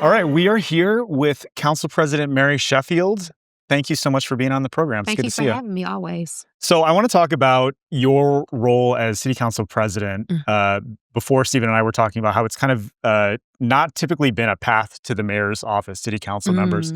All right, we are here with Council President Mary Sheffield. Thank you so much for being on the program. It's Thank good you to for see you. having me always. So I want to talk about your role as City Council President. Before Stephen and I were talking about how it's kind of not typically been a path to the mayor's office, city council members.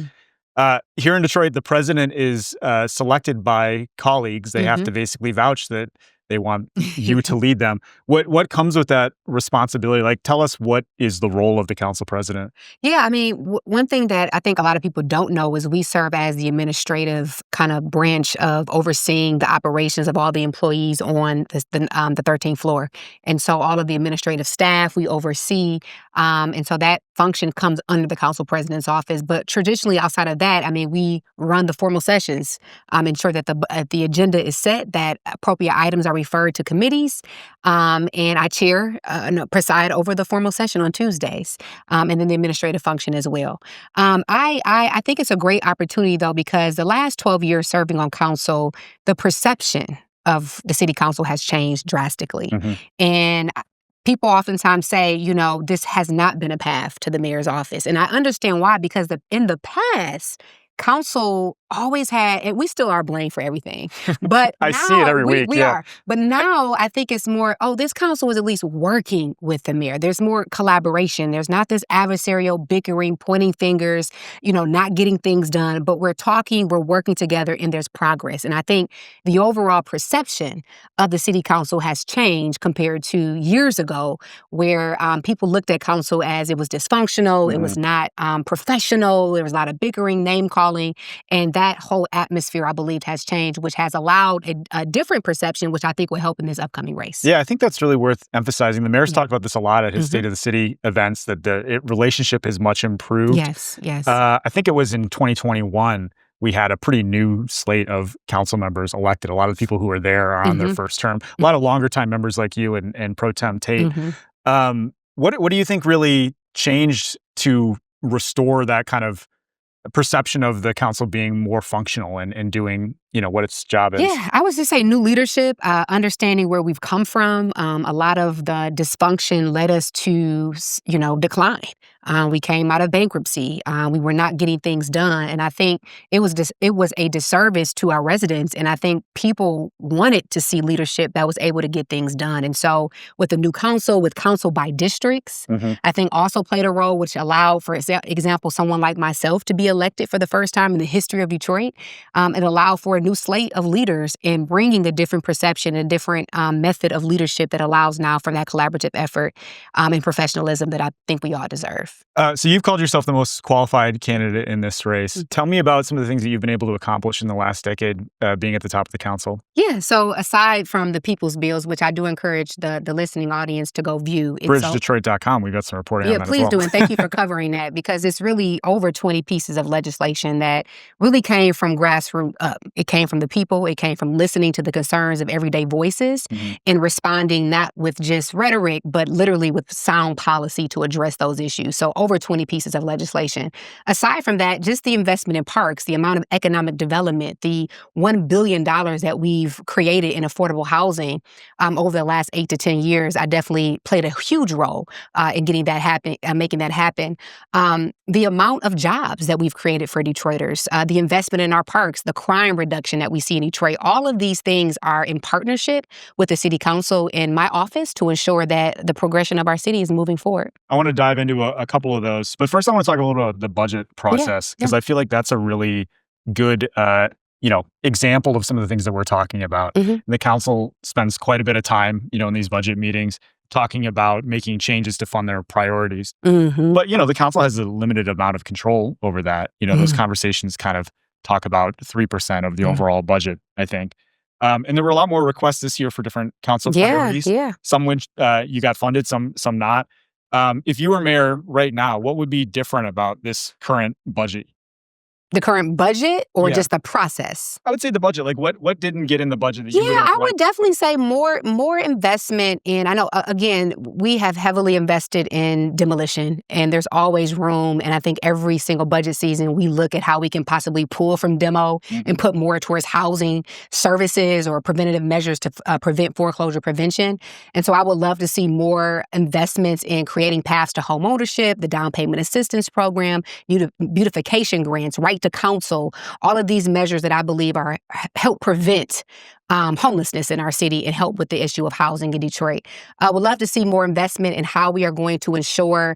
Here in Detroit, the president is selected by colleagues. They have to basically vouch that they want you to lead them. What comes with that responsibility? Like, tell us, what is the role of the council president? Yeah, I mean, one thing that I think a lot of people don't know is we serve as the administrative kind of branch of overseeing the operations of all the employees on the 13th floor. And so all of the administrative staff we oversee. And so that function comes under the council president's office. But traditionally, outside of that, I mean, we run the formal sessions, ensure that the agenda is set, that appropriate items are referred to committees, and I preside over the formal session on Tuesdays, and then the administrative function as well. I think it's a great opportunity, though, because the last 12 years serving on council, the perception of the city council has changed drastically. And people oftentimes say, this has not been a path to the mayor's office. And I understand why, because in the past, council always had, and we still are blamed for everything. But I see it every week. We are. But now I think it's more, this council is at least working with the mayor. There's more collaboration. There's not this adversarial bickering, pointing fingers, not getting things done. But we're talking, we're working together, and there's progress. And I think the overall perception of the city council has changed compared to years ago, where people looked at council as it was dysfunctional, it was not professional, there was a lot of bickering, name calling, and that whole atmosphere, I believe, has changed, which has allowed a different perception, which I think will help in this upcoming race. Yeah, I think that's really worth emphasizing. The mayor's talked about this a lot at his State of the City events, that the relationship has much improved. Yes. I think it was in 2021, we had a pretty new slate of council members elected. A lot of the people who were there are on their first term. A lot of longer time members like you and Pro Tem Tate. What do you think really changed to restore that kind of perception of the council being more functional and doing, what its job is? Yeah, I would just say new leadership, understanding where we've come from. A lot of the dysfunction led us to, decline. We came out of bankruptcy. We were not getting things done. And I think it was a disservice to our residents. And I think people wanted to see leadership that was able to get things done. And so with the new council, with council by districts, I think also played a role, which allowed, for example, someone like myself to be elected for the first time in the history of Detroit. It allowed for a new slate of leaders and bringing a different perception, a different method of leadership that allows now for that collaborative effort and professionalism that I think we all deserve. So you've called yourself the most qualified candidate in this race. Tell me about some of the things that you've been able to accomplish in the last decade being at the top of the council. Yeah, so aside from the People's Bills, which I do encourage the listening audience to go view. BridgeDetroit.com, we've got some reporting on that as well. Yeah, please do, and thank you for covering that, because it's really over 20 pieces of legislation that really came from grassroots up. It came from the people. It came from listening to the concerns of everyday voices and responding not with just rhetoric, but literally with sound policy to address those issues. So over 20 pieces of legislation. Aside from that, just the investment in parks, the amount of economic development, the $1 billion that we've created in affordable housing over the last 8 to 10 years, I definitely played a huge role in getting that happen, making that happen. The amount of jobs that we've created for Detroiters, the investment in our parks, the crime reduction that we see in Detroit, all of these things are in partnership with the city council and my office to ensure that the progression of our city is moving forward. I want to dive into a couple of those, but first I want to talk a little bit about the budget process, because I feel like that's a really good example of some of the things that we're talking about. The council spends quite a bit of time, in these budget meetings talking about making changes to fund their priorities. But, the council has a limited amount of control over that. Those conversations kind of talk about 3% of the overall budget, I think. And there were a lot more requests this year for different council priorities. Some which you got funded, some not. If you were mayor right now, what would be different about this current budget? The current budget or Yeah. just the process? I would say the budget. Like what didn't get in the budget that you would Yeah, have I liked? would definitely say more investment in. I know again, we have heavily invested in demolition, and there's always room. And I think every single budget season we look at how we can possibly pull from demo and put more towards housing services or preventative measures to prevent foreclosure prevention. And so I would love to see more investments in creating paths to home ownership, the down payment assistance program, beautification grants, right to counsel, all of these measures that I believe are help prevent homelessness in our city and help with the issue of housing in Detroit. I would love to see more investment in how we are going to ensure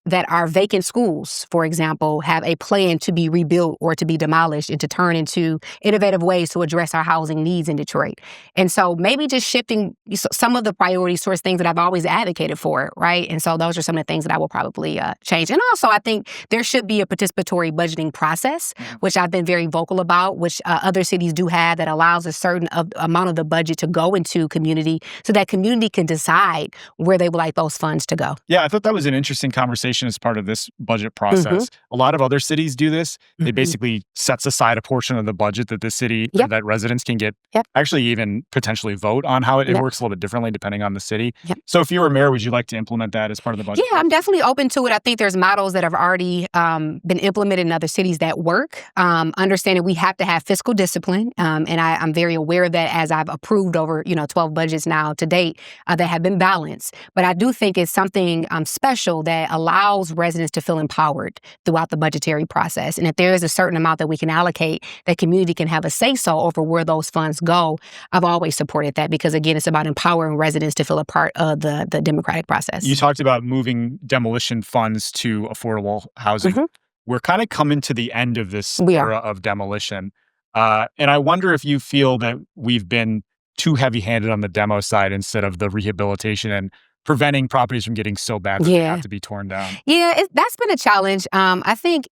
that our vacant schools, for example, have a plan to be rebuilt or to be demolished and to turn into innovative ways to address our housing needs in Detroit. And so maybe just shifting some of the priorities towards things that I've always advocated for, right? And so those are some of the things that I will probably change. And also, I think there should be a participatory budgeting process, which I've been very vocal about, which other cities do have, that allows a certain amount of the budget to go into community so that community can decide where they would like those funds to go. Yeah, I thought that was an interesting conversation as part of this budget process. A lot of other cities do this. They basically sets aside a portion of the budget that the city or that residents can get, actually even potentially vote on how it works a little bit differently depending on the city. So if you were mayor, would you like to implement that as part of the budget? Yeah, I'm definitely open to it. I think there's models that have already been implemented in other cities that work. Understanding we have to have fiscal discipline, and I'm very aware of that as I've approved over 12 budgets now to date that have been balanced. But I do think it's something special that allows residents to feel empowered throughout the budgetary process. And if there is a certain amount that we can allocate, that community can have a say-so over where those funds go, I've always supported that because, again, it's about empowering residents to feel a part of the democratic process. You talked about moving demolition funds to affordable housing. We're kind of coming to the end of this era of demolition. And I wonder if you feel that we've been too heavy-handed on the demo side instead of the rehabilitation and preventing properties from getting so bad that they have to be torn down. Yeah, that's been a challenge. I think,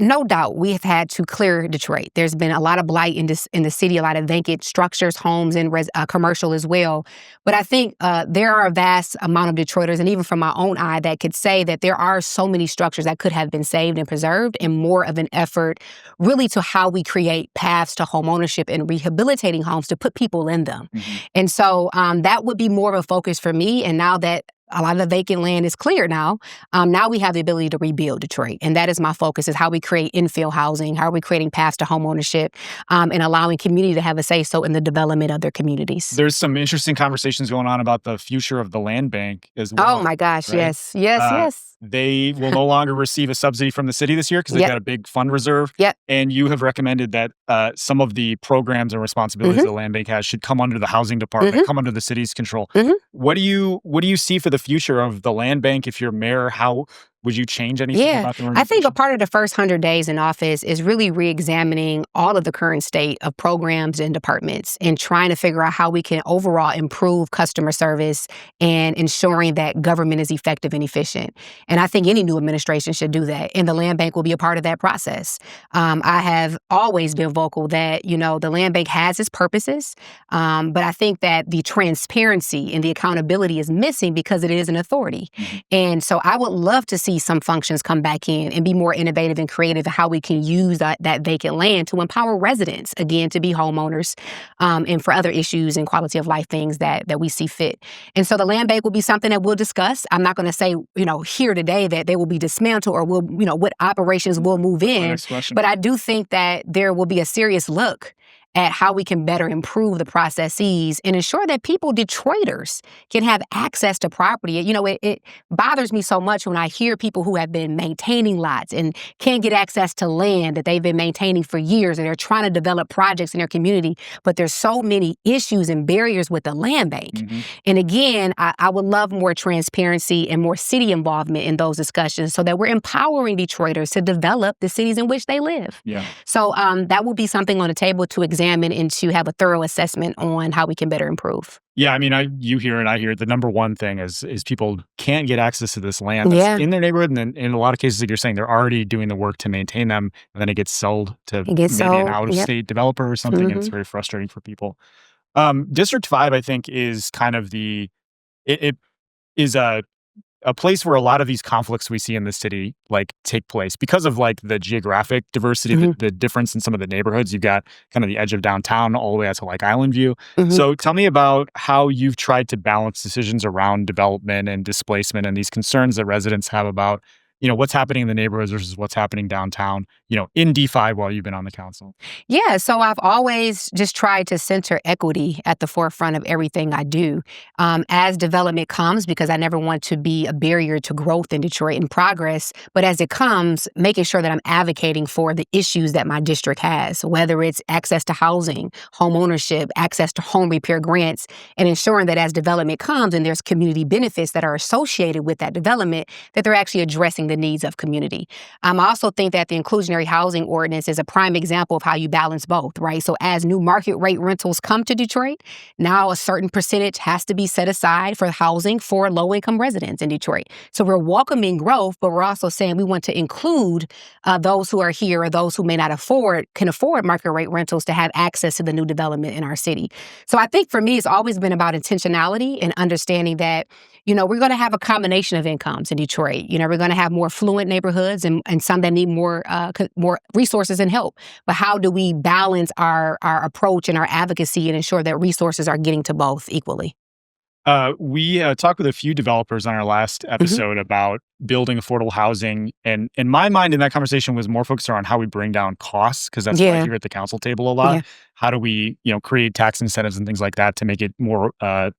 no doubt we have had to clear Detroit. There's been a lot of blight in the city, a lot of vacant structures, homes, and commercial as well. But I think there are a vast amount of Detroiters, and even from my own eye, that could say that there are so many structures that could have been saved and preserved, and more of an effort really to how we create paths to home ownership and rehabilitating homes to put people in them. And so that would be more of a focus for me. And now that a lot of the vacant land is clear now. Now we have the ability to rebuild Detroit. And that is my focus, is how we create infill housing, how are we creating paths to home ownership, and allowing community to have a say-so in the development of their communities. There's some interesting conversations going on about the future of the land bank as well. Oh my gosh, right? Yes. They will no longer receive a subsidy from the city this year because they've got a big fund reserve. And you have recommended that some of the programs and responsibilities the land bank has should come under the housing department, come under the city's control. What do you see for the future of the land bank if you're mayor? How would you change anything about the organization? I think a part of the first 100 days in office is really re-examining all of the current state of programs and departments and trying to figure out how we can overall improve customer service and ensuring that government is effective and efficient. And I think any new administration should do that. And the land bank will be a part of that process. I have always been vocal that, the land bank has its purposes, but I think that the transparency and the accountability is missing because it is an authority. And so I would love to see some functions come back in and be more innovative and creative in how we can use that vacant land to empower residents, again, to be homeowners and for other issues and quality of life things that we see fit. And so the land bank will be something that we'll discuss. I'm not going to say, here today that they will be dismantled or will, what operations will move in. But I do think that there will be a serious look at how we can better improve the processes and ensure that people, Detroiters, can have access to property. It bothers me so much when I hear people who have been maintaining lots and can't get access to land that they've been maintaining for years, and they're trying to develop projects in their community, but there's so many issues and barriers with the land bank. And again, I would love more transparency and more city involvement in those discussions so that we're empowering Detroiters to develop the cities in which they live. So that will be something on the table to examine and to have a thorough assessment on how we can better improve. Yeah, I mean, you hear it, I hear it. The number one thing is people can't get access to this land that's in their neighborhood. And then in a lot of cases, like you're saying, they're already doing the work to maintain them. And then it gets sold to maybe an out-of-state developer or something. And it's very frustrating for people. District 5, I think, is kind of it is a a place where a lot of these conflicts we see in the city like take place because of like the geographic diversity, the difference in some of the neighborhoods. You've got kind of the edge of downtown all the way out to like Island View. So tell me about how you've tried to balance decisions around development and displacement and these concerns that residents have about, what's happening in the neighborhoods versus what's happening downtown, in D5 while you've been on the council. Yeah, so I've always just tried to center equity at the forefront of everything I do as development comes, because I never want to be a barrier to growth in Detroit and progress. But as it comes, making sure that I'm advocating for the issues that my district has, whether it's access to housing, home ownership, access to home repair grants, and ensuring that as development comes and there's community benefits that are associated with that development, that they're actually addressing the needs of community. I also think that the inclusionary housing ordinance is a prime example of how you balance both, right? So as new market rate rentals come to Detroit, now a certain percentage has to be set aside for housing for low-income residents in Detroit. So we're welcoming growth, but we're also saying we want to include those who are here or those who may not can afford market rate rentals to have access to the new development in our city. So I think for me, it's always been about intentionality and understanding that, we're going to have a combination of incomes in Detroit. We're going to have more affluent neighborhoods and some that need more resources and help. But how do we balance our approach and our advocacy and ensure that resources are getting to both equally? We talked with a few developers on our last episode about building affordable housing. And in my mind, in that conversation was more focused around how we bring down costs, because that's what I hear at the council table a lot. Yeah. How do we, create tax incentives and things like that to make it more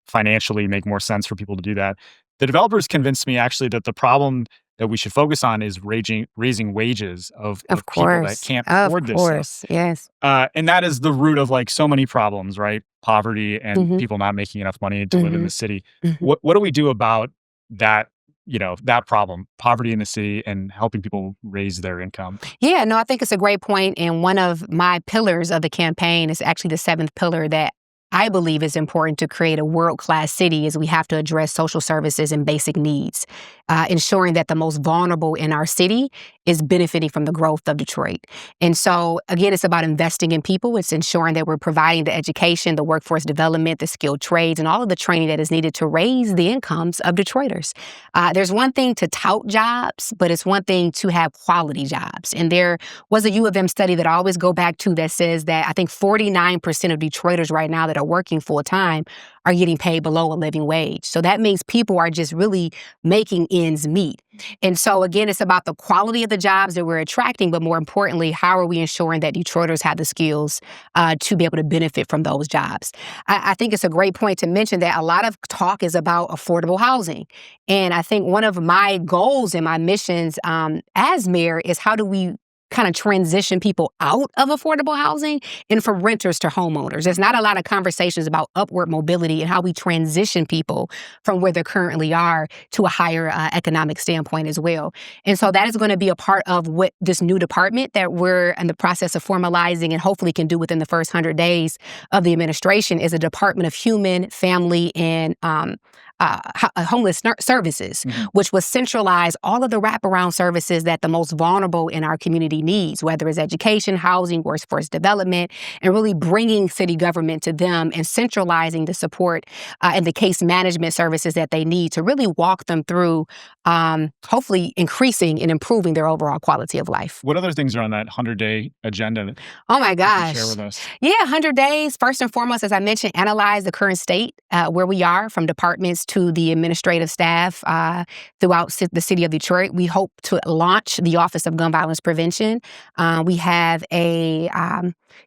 financially make more sense for people to do that? The developers convinced me actually that the problem that we should focus on is raising wages of people that can't afford this stuff. Yes. And that is the root of like so many problems, right? Poverty and people not making enough money to live in the city. What do we do about that? That problem, poverty in the city, and helping people raise their income. Yeah, no, I think it's a great point. And one of my pillars of the campaign is actually the seventh pillar that I believe is important to create a world-class city is we have to address social services and basic needs, ensuring that the most vulnerable in our city is benefiting from the growth of Detroit. And so, again, it's about investing in people. It's ensuring that we're providing the education, the workforce development, the skilled trades, and all of the training that is needed to raise the incomes of Detroiters. There's one thing to tout jobs, but it's one thing to have quality jobs. And there was a U of M study that I always go back to that says that I think 49% of Detroiters right now that are working full-time are getting paid below a living wage. So that means people are just really making ends meet. And so, again, it's about the quality of the jobs that we're attracting, but more importantly, how are we ensuring that Detroiters have the skills to be able to benefit from those jobs? I think it's a great point to mention that a lot of talk is about affordable housing. And I think one of my goals and my missions as mayor is how do we kind of transition people out of affordable housing and from renters to homeowners. There's not a lot of conversations about upward mobility and how we transition people from where they currently are to a higher economic standpoint as well. And so that is going to be a part of what this new department that we're in the process of formalizing and hopefully can do within the first 100 days of the administration is a Department of Human, Family, and homeless services, which will centralize all of the wraparound services that the most vulnerable in our community needs, whether it's education, housing, workforce development, and really bringing city government to them and centralizing the support and the case management services that they need to really walk them through, hopefully increasing and improving their overall quality of life. What other things are on that 100-day agenda? Oh my gosh. Share with us. Yeah, 100 days. First and foremost, as I mentioned, analyze the current state where we are from departments to the administrative staff throughout the city of Detroit. We hope to launch the Office of Gun Violence Prevention. We have a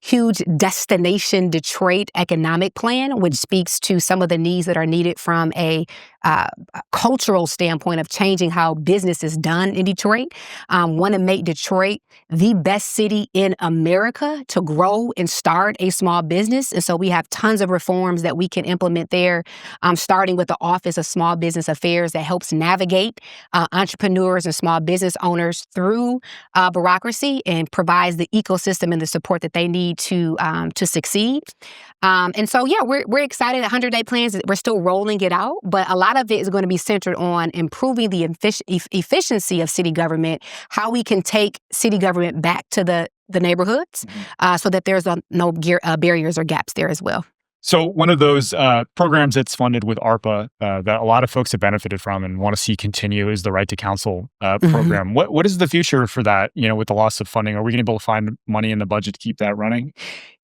huge Destination Detroit economic plan, which speaks to some of the needs that are needed from a cultural standpoint of changing how business is done in Detroit. Want to make Detroit the best city in America to grow and start a small business. And so we have tons of reforms that we can implement there, starting with the Office of Small Business Affairs that helps navigate entrepreneurs and small business owners through bureaucracy and provides the ecosystem and the support that they need to succeed. And so, yeah, we're excited. 100-day plans, we're still rolling it out, but a lot of it is going to be centered on improving the efficiency of city government, how we can take city government back to the neighborhoods so that there's no barriers or gaps there as well. So one of those programs that's funded with ARPA that a lot of folks have benefited from and want to see continue is the Right to Counsel program. What is the future for that? With the loss of funding, are we going to be able to find money in the budget to keep that running?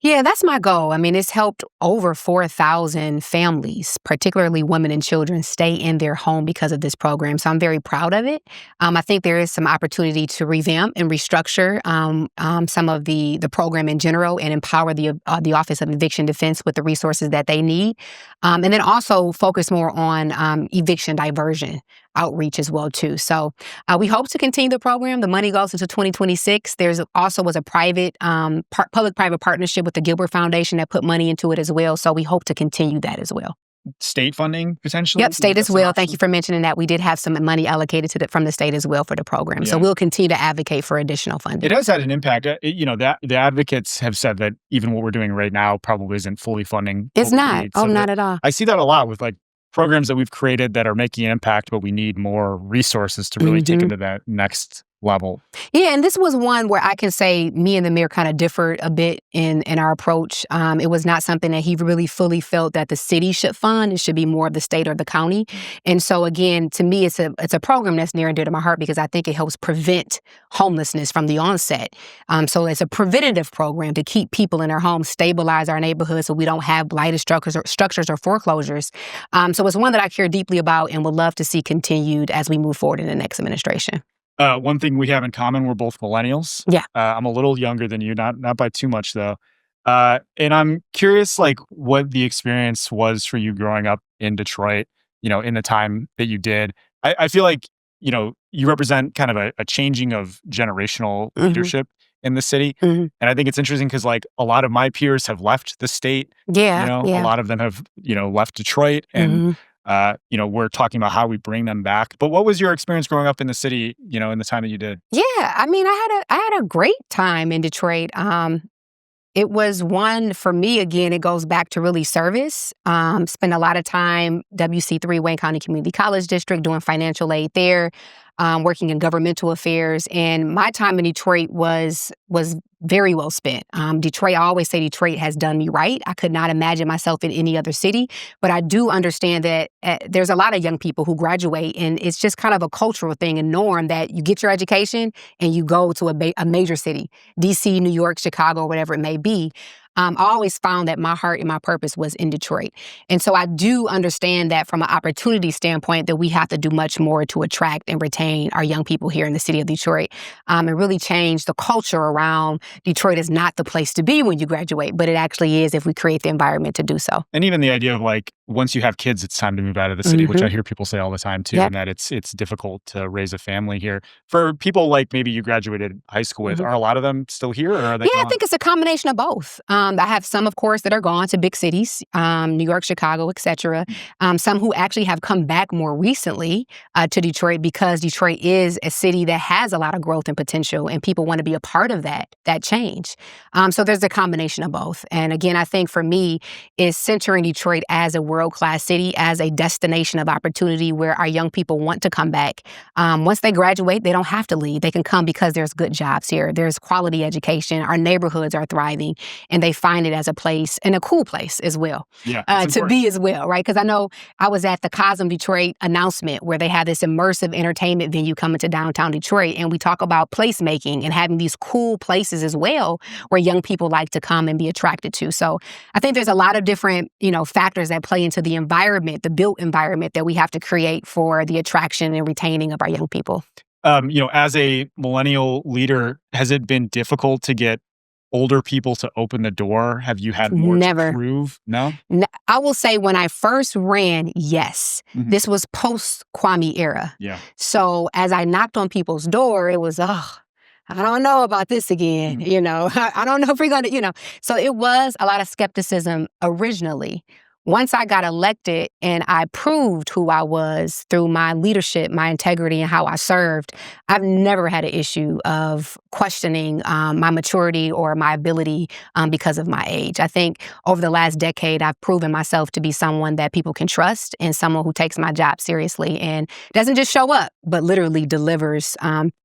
Yeah, that's my goal. I mean, it's helped over 4,000 families, particularly women and children, stay in their home because of this program. So I'm very proud of it. I think there is some opportunity to revamp and restructure some of the program in general and empower the Office of Eviction Defense with the resources that they need. And then also focus more on eviction diversion outreach as well too. So we hope to continue the program. The money goes into 2026. There's also was a private public-private partnership with the Gilbert Foundation that put money into it as well. So we hope to continue that as well. State funding potentially? Yep, state as well. Thank you for mentioning that. We did have some money allocated from the state as well for the program. Yeah. So we'll continue to advocate for additional funding. It has had an impact. The advocates have said that even what we're doing right now probably isn't fully funding. It's not. Oh, not at all. I see that a lot with programs that we've created that are making an impact, but we need more resources to really take into that next level. Yeah, and this was one where I can say me and the mayor kind of differed a bit in our approach. It was not something that he really fully felt that the city should fund. It should be more of the state or the county. And so again, to me, it's a program that's near and dear to my heart because I think it helps prevent homelessness from the onset. So it's a preventative program to keep people in their homes, stabilize our neighborhoods so we don't have blighted structures or foreclosures. So it's one that I care deeply about and would love to see continued as we move forward in the next administration. One thing we have in common, we're both millennials. Yeah. I'm a little younger than you, not by too much though. And I'm curious, what the experience was for you growing up in Detroit, in the time that you did. I feel like, you represent kind of a changing of generational leadership in the city. And I think it's interesting because a lot of my peers have left the state. Yeah. A lot of them have, left Detroit and we're talking about how we bring them back. But what was your experience growing up in the city, in the time that you did? Yeah, I mean, I had a great time in Detroit. It was one for me, again, it goes back to really service. Spent a lot of time, WC3, Wayne County Community College District, doing financial aid there, working in governmental affairs. And my time in Detroit was very well spent. Detroit, I always say Detroit has done me right. I could not imagine myself in any other city, but I do understand that there's a lot of young people who graduate, and it's just kind of a cultural thing and norm that you get your education and you go to a major city, DC, New York, Chicago, whatever it may be. I always found that my heart and my purpose was in Detroit. And so I do understand that from an opportunity standpoint that we have to do much more to attract and retain our young people here in the city of Detroit, and really change the culture around Detroit is not the place to be when you graduate, but it actually is if we create the environment to do so. And even the idea of once you have kids, it's time to move out of the city, which I hear people say all the time too, and that it's difficult to raise a family here. For people like maybe you graduated high school with, are a lot of them still here or are they gone? I think it's a combination of both. I have some, of course, that are gone to big cities, New York, Chicago, et cetera. Some who actually have come back more recently to Detroit because Detroit is a city that has a lot of growth and potential, and people want to be a part of that change. So there's a combination of both. And again, I think for me, is centering Detroit as a world-class city, as a destination of opportunity where our young people want to come back. Once they graduate, they don't have to leave. They can come because there's good jobs here. There's quality education. Our neighborhoods are thriving, and they find it as a place and a cool place as well to be as well, right? Because I know I was at the Cosm Detroit announcement where they had this immersive entertainment venue coming to downtown Detroit, and we talk about placemaking and having these cool places as well where young people like to come and be attracted to. So I think there's a lot of different, factors that play into the environment, the built environment that we have to create for the attraction and retaining of our young people. As a millennial leader, has it been difficult to get older people to open the door? Have you had more to prove? No? I will say when I first ran, yes. This was post-Kwame era. Yeah. So as I knocked on people's door, it was, I don't know about this again, I don't know if we're going to, So it was a lot of skepticism originally. Once I got elected and I proved who I was through my leadership, my integrity, and how I served, I've never had an issue of questioning my maturity or my ability because of my age. I think over the last decade, I've proven myself to be someone that people can trust and someone who takes my job seriously and doesn't just show up, but literally delivers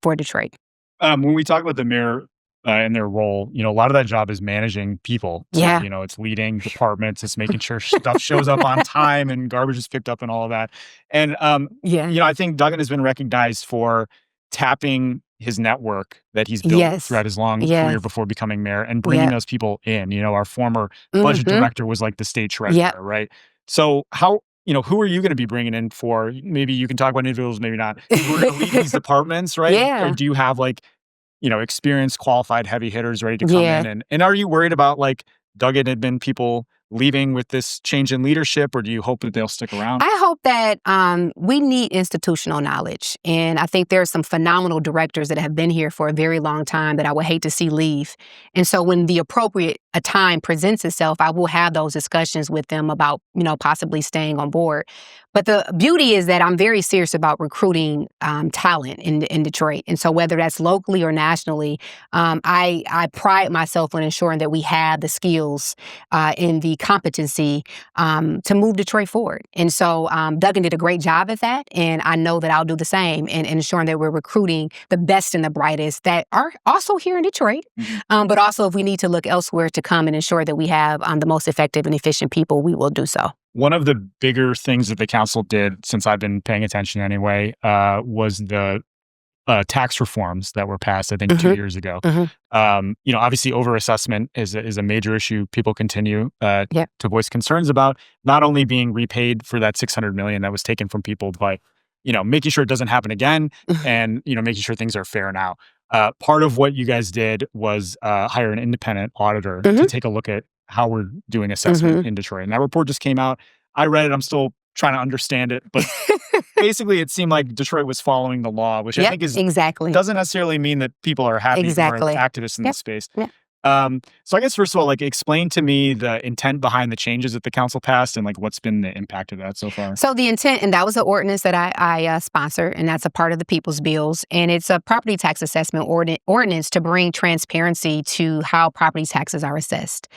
for Detroit. When we talk about the mayor in their role, a lot of that job is managing people. Yeah. It's leading departments, it's making sure stuff shows up on time and garbage is picked up and all of that. And, I think Duggan has been recognized for tapping his network that he's built Yes. throughout his long career Yes. before becoming mayor and bringing Yep. those people in. Our former budget Mhm. director was like the state treasurer, Yep. right? So how, who are you going to be bringing in for? Maybe you can talk about individuals, maybe not. Who are going to lead these departments, right? Yeah. Or do you have experienced, qualified heavy hitters ready to come Yeah. in? And are you worried about Duggan admin people leaving with this change in leadership, or do you hope that they'll stick around? I hope that we need institutional knowledge. And I think there are some phenomenal directors that have been here for a very long time that I would hate to see leave. And so when the appropriate time presents itself, I will have those discussions with them about, possibly staying on board. But the beauty is that I'm very serious about recruiting talent in Detroit. And so whether that's locally or nationally, I pride myself on ensuring that we have the skills and the competency to move Detroit forward. And so Duggan did a great job at that. And I know that I'll do the same in ensuring that we're recruiting the best and the brightest that are also here in Detroit. But also if we need to look elsewhere to come and ensure that we have the most effective and efficient people, we will do so. One of the bigger things that the council did, since I've been paying attention anyway, was the tax reforms that were passed, I think, 2 years ago. Obviously, overassessment is a major issue. People continue to voice concerns about not only being repaid for that $600 million that was taken from people, but making sure it doesn't happen again, and making sure things are fair now. Part of what you guys did was hire an independent auditor to take a look at how we're doing assessment in Detroit. And that report just came out. I read it. I'm still trying to understand it, but basically it seemed like Detroit was following the law, which I think is doesn't necessarily mean that people are happy or activists in the space. So I guess first of all, explain to me the intent behind the changes that the council passed and what's been the impact of that so far. So the intent, and that was an ordinance that I sponsor, and that's a part of the People's Bills, and it's a property tax assessment ordinance to bring transparency to how property taxes are assessed.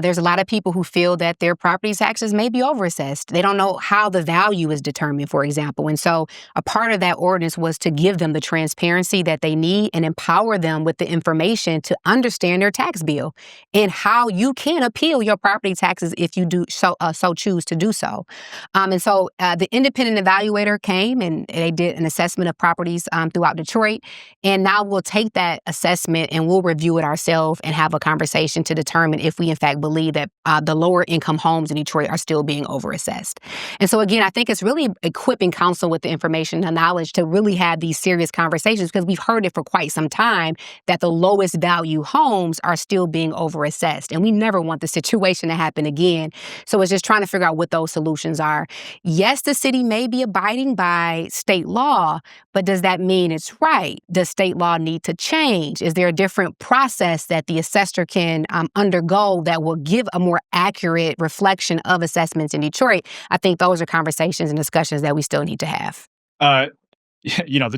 There's a lot of people who feel that their property taxes may be overassessed. They don't know how the value is determined, for example. And so a part of that ordinance was to give them the transparency that they need and empower them with the information to understand their tax bill and how you can appeal your property taxes if you do so choose to do so. And so the independent evaluator came and they did an assessment of properties throughout Detroit. And now we'll take that assessment and we'll review it ourselves and have a conversation to determine if we in fact believe that the lower income homes in Detroit are still being overassessed. And so again, I think it's really equipping council with the information and knowledge to really have these serious conversations, because we've heard it for quite some time that the lowest value homes are still being overassessed. And we never want the situation to happen again. So it's just trying to figure out what those solutions are. Yes, the city may be abiding by state law, but does that mean it's right? Does state law need to change? Is there a different process that the assessor can undergo that will give a more accurate reflection of assessments in Detroit? I think those are conversations and discussions that we still need to have. The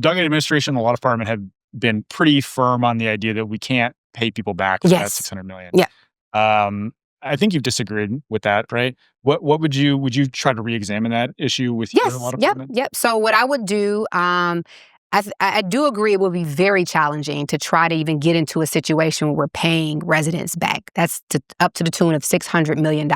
Duggan administration and the law department have been pretty firm on the idea that we can't pay people back for that $600 million. I think you've disagreed with that, right? What would you try to re-examine that issue with your law department? Yep. So what I would do, I do agree it will be very challenging to try to even get into a situation where we're paying residents back. That's up to the tune of $600 million.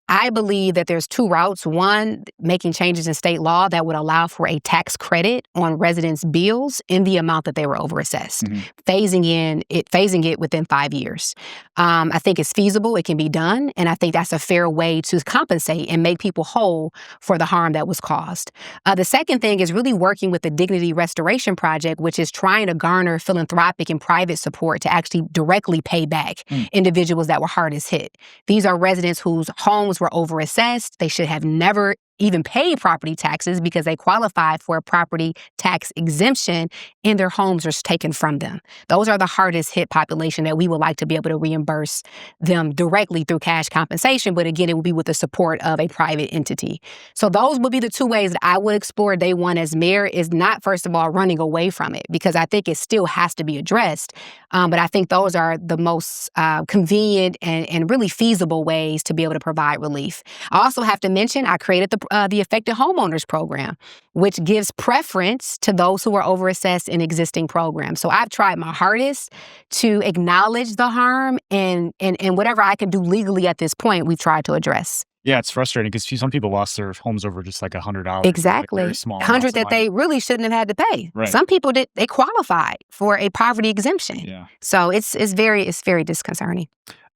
I believe that there's two routes. One, making changes in state law that would allow for a tax credit on residents' bills in the amount that they were overassessed, phasing it within 5 years. I think it's feasible. It can be done. And I think that's a fair way to compensate and make people whole for the harm that was caused. The second thing is really working with the Dignity Restoration Project, which is trying to garner philanthropic and private support to actually directly pay back individuals that were hardest hit. These are residents whose homes were overassessed. They should have never even paid property taxes because they qualified for a property tax exemption and their homes are taken from them. Those are the hardest hit population that we would like to be able to reimburse them directly through cash compensation. But again, it will be with the support of a private entity. So those would be the two ways that I would explore day one as mayor, is not, first of all, running away from it, because I think it still has to be addressed. But I think those are the most convenient and really feasible ways to be able to provide relief. I also have to mention, I created the the Affected Homeowners Program, which gives preference to those who are overassessed in existing programs. So I've tried my hardest to acknowledge the harm, and whatever I can do legally at this point, we've tried to address. Yeah, it's frustrating because some people lost their homes over just like $100. Exactly. Like very small 100 that they really shouldn't have had to pay. Right. Some people they qualified for a poverty exemption. Yeah. So it's very disconcerting.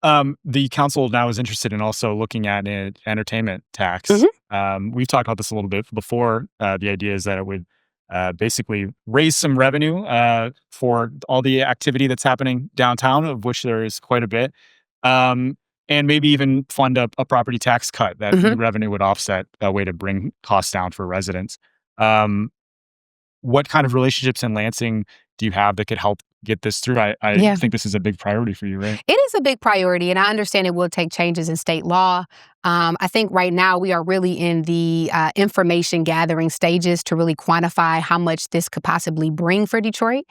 The council now is interested in also looking at an entertainment tax. We've talked about this a little bit before. The idea is that it would basically raise some revenue for all the activity that's happening downtown, of which there is quite a bit. And maybe even fund a property tax cut that the revenue would offset, a way to bring costs down for residents. What kind of relationships in Lansing do you have that could help get this through? I think this is a big priority for you, right? It is a big priority, and I understand it will take changes in state law. I think right now we are really in the information gathering stages to really quantify how much this could possibly bring for Detroit,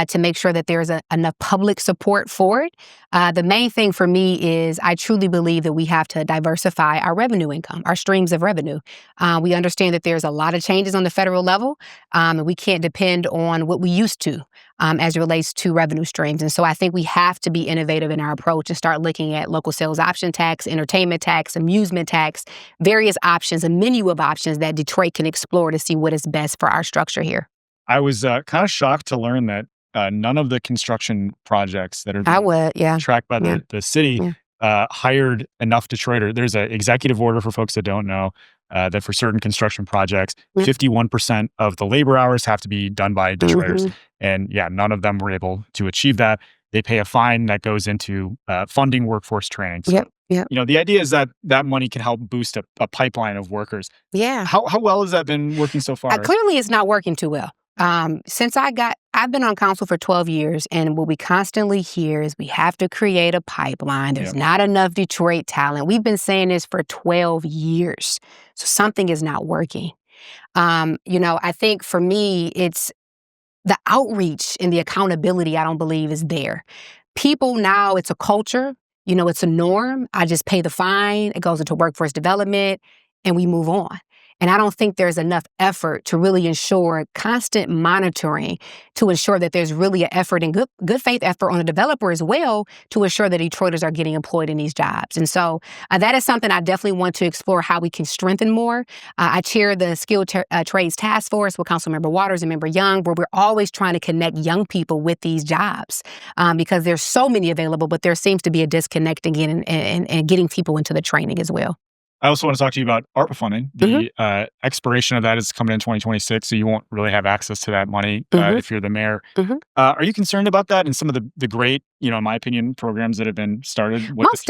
to make sure that there's enough public support for it. The main thing for me is I truly believe that we have to diversify our revenue income, our streams of revenue. We understand that there's a lot of changes on the federal level, and we can't depend on what we used to as it relates to revenue streams. And so I think we have to be innovative in our approach and start looking at local sales option tax, entertainment tax, amusement tax, various options, a menu of options that Detroit can explore to see what is best for our structure here. I was kind of shocked to learn that none of the construction projects that are tracked by the city hired enough Detroiters. There's an executive order for folks that don't know that for certain construction projects, 51% of the labor hours have to be done by Detroiters. And none of them were able to achieve that. They pay a fine that goes into funding workforce training. So, the idea is that that money can help boost a pipeline of workers. Yeah. How well has that been working so far? Clearly, it's not working too well. I've been on council for 12 years, and what we constantly hear is we have to create a pipeline. There's not enough Detroit talent. We've been saying this for 12 years. So something is not working. I think for me, it's the outreach and the accountability, I don't believe is there. People now, it's a culture, it's a norm. I just pay the fine. It goes into workforce development and we move on. And I don't think there's enough effort to really ensure constant monitoring to ensure that there's really an effort and good faith effort on the developer as well to ensure that Detroiters are getting employed in these jobs. And so that is something I definitely want to explore how we can strengthen more. I chair the Skilled Trades Task Force with Councilmember Waters and Member Young, where we're always trying to connect young people with these jobs because there's so many available, but there seems to be a disconnect again and getting people into the training as well. I also want to talk to you about ARPA funding. The expiration of that is coming in 2026, so you won't really have access to that money if you're the mayor. Are you concerned about that and some of the great, in my opinion, programs that have been started? Most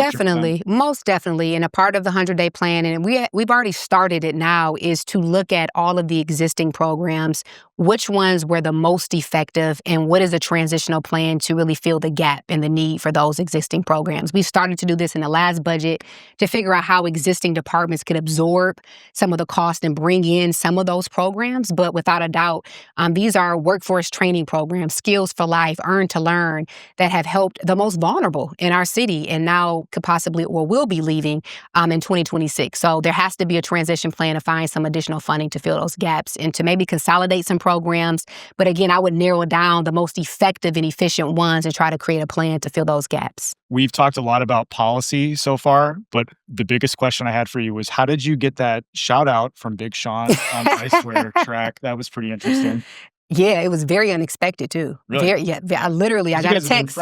definitely. And a part of the 100-day plan, and we've already started it now, is to look at all of the existing programs, which ones were the most effective, and what is a transitional plan to really fill the gap and the need for those existing programs. We started to do this in the last budget to figure out how existing departments could absorb some of the cost and bring in some of those programs. But without a doubt, these are workforce training programs, skills for life, earn to learn, that have helped the most vulnerable in our city and now could possibly or will be leaving in 2026. So there has to be a transition plan to find some additional funding to fill those gaps and to maybe consolidate some programs. But again, I would narrow down the most effective and efficient ones and try to create a plan to fill those gaps. We've talked a lot about policy so far, but the biggest question I had for you was, how did you get that shout out from Big Sean on the Icewear track? That was pretty interesting. Yeah, it was very unexpected too. Really? I got a text.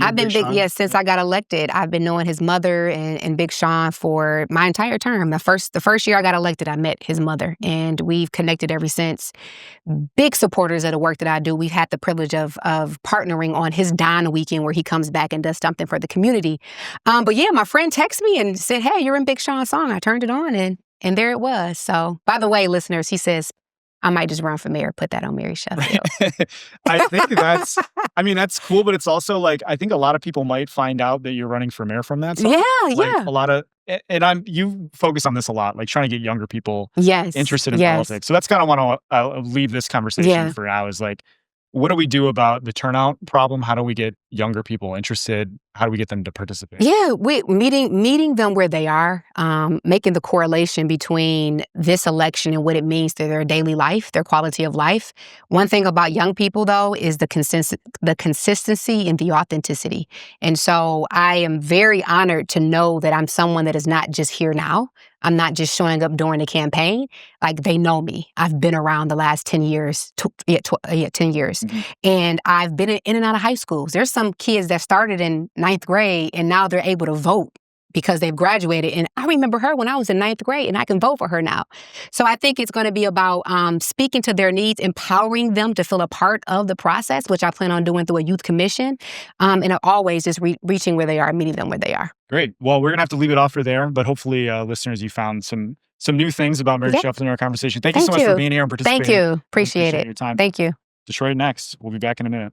I've been since I got elected. I've been knowing his mother and Big Sean for my entire term. The first year I got elected, I met his mother, and we've connected ever since. Big supporters of the work that I do. We've had the privilege of partnering on his Don weekend where he comes back and does something for the community. But yeah, my friend texted me and said, "Hey, you're in Big Sean's song." I turned it on and there it was. So, by the way, listeners, he says, I might just run for mayor, put that on Mary Sheffield. I think that's cool, but it's also like, I think a lot of people might find out that you're running for mayor from that song. Yeah. A lot of, and you focus on this a lot, like trying to get younger people interested in politics. So that's kind of what I'll leave this conversation for now is like, what do we do about the turnout problem? How do we get younger people interested? How do we get them to participate? Yeah, meeting them where they are, making the correlation between this election and what it means to their daily life, their quality of life. One thing about young people, though, is the consistency and the authenticity. And so I am very honored to know that I'm someone that is not just here now. I'm not just showing up during the campaign. Like, they know me. I've been around the last 10 years, 10 years. Mhm. And I've been in and out of high schools. There's some kids that started in ninth grade and now they're able to vote because they've graduated. And I remember her when I was in ninth grade and I can vote for her now. So I think it's going to be about speaking to their needs, empowering them to feel a part of the process, which I plan on doing through a youth commission. And always just reaching where they are, meeting them where they are. Great. Well, we're going to have to leave it off for there, but hopefully, listeners, you found some new things about Mary Sheffield in our conversation. Thank you so much for being here and participating. Thank you. Appreciate it. Your time. Thank you. Detroit Next. We'll be back in a minute.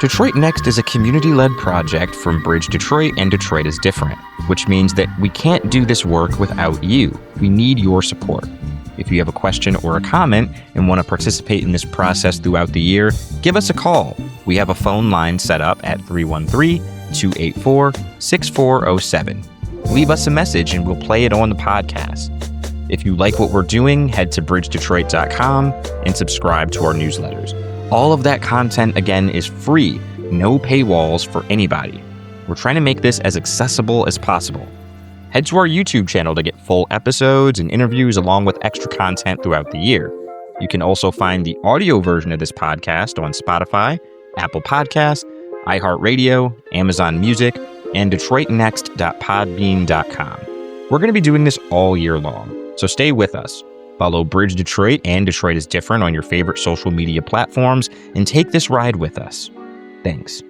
Detroit Next is a community-led project from Bridge Detroit and Detroit is Different, which means that we can't do this work without you. We need your support. If you have a question or a comment and want to participate in this process throughout the year, give us a call. We have a phone line set up at 313-284-6407. Leave us a message and we'll play it on the podcast. If you like what we're doing, head to BridgeDetroit.com and subscribe to our newsletters. All of that content, again, is free, no paywalls for anybody. We're trying to make this as accessible as possible. Head to our YouTube channel to get full episodes and interviews along with extra content throughout the year. You can also find the audio version of this podcast on Spotify, Apple Podcasts, iHeartRadio, Amazon Music, and DetroitNext.podbean.com. We're going to be doing this all year long, so stay with us. Follow Bridge Detroit and Detroit is Different on your favorite social media platforms and take this ride with us. Thanks.